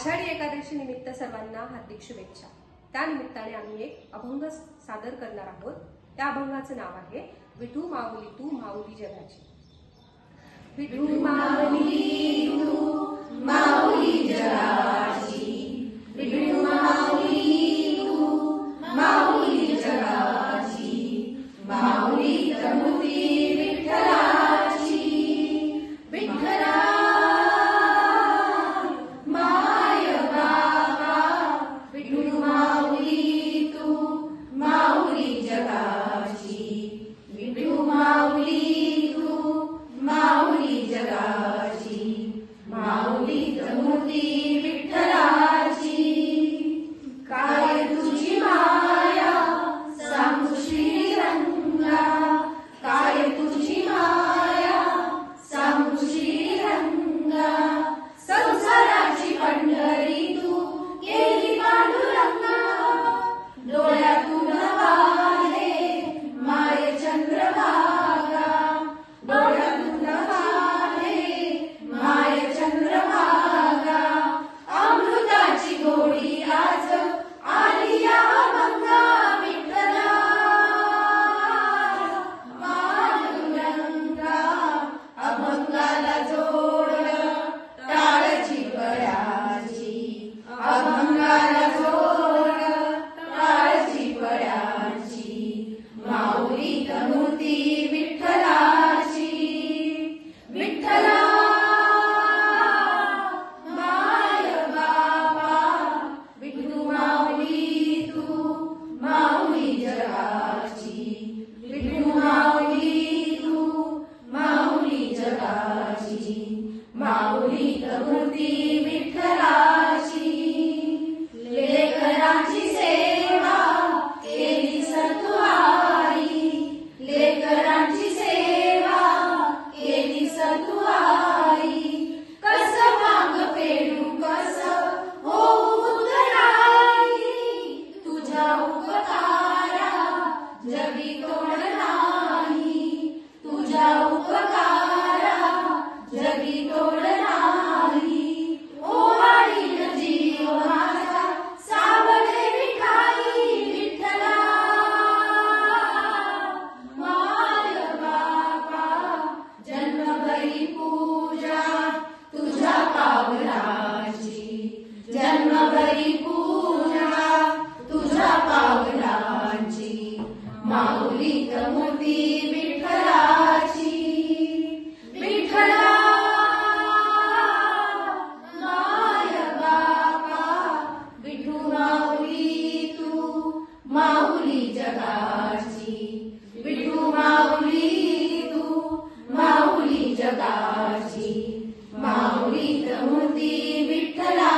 आषाढी एकादशी निमित्त सर्वांना हार्दिक शुभेच्छा। त्या निमित्ताने आम्ही एक अभंग सादर करणार आहोत। त्या अभंगाचं नाव आहे विठू माऊली तू माऊली जगाची। विठू माऊली तू माऊली जगाची, विठू माऊली तू माऊली जगाची, माऊली मूर्ती विठ्ठलाची, विठ्ठला माय बाबा, विठू माऊली तू माऊली जगाची, विठू माऊली तू माऊली जगाची, माऊली मूर्ती विठ्ठलाची। काय तुझी माया सांगू श्रीरंगा, काय तुझी माया सांगू श्रीरंगा, संसाराची पंढरी तू केली पांडुरंगा, डोळ्यातून वाहे माय चंद्रभागा, डोळ्यातून वाहे माय चंद्रभागा, अमृताची गोडी आज आली या अभंगा विठ्ठला, पांडुरंगा अभंगाला जोड टाळची पड्याची, अभंगाला जोड टाळची पड्याची, माऊली मूर्ती विठ्ठलाची, विठ्ठला माय बाबा, विठू माऊली तू माऊली जगाची, विठू माऊली तू माऊली जगाची, माऊली मूर्ती विठ्ठलाची। लेकरांची सेवा केली सतुवारी, लेकरांची सेवा केली सतुवारी, कस माग फेडू कस होऊ उतराई, तुझ्या उपकारा जगी तोड नाही, तुझ्या उपकारा जगी तोड नाही, ओवाळीन जीव माझा सावळे विठाई, विठ्ठला माय बाबा, जन्मभरी पूजा तुझ्या पावलाची, जन्मभरी पूजा तुझ्या पावलाची, माऊली मूर्ती विठ्ठलाची, विठ्ठला माय बाबा, विठू माऊली तू माऊली जगाची, विठू माऊली तू माऊली जगाची, माऊली मूर्ती विठ्ठला।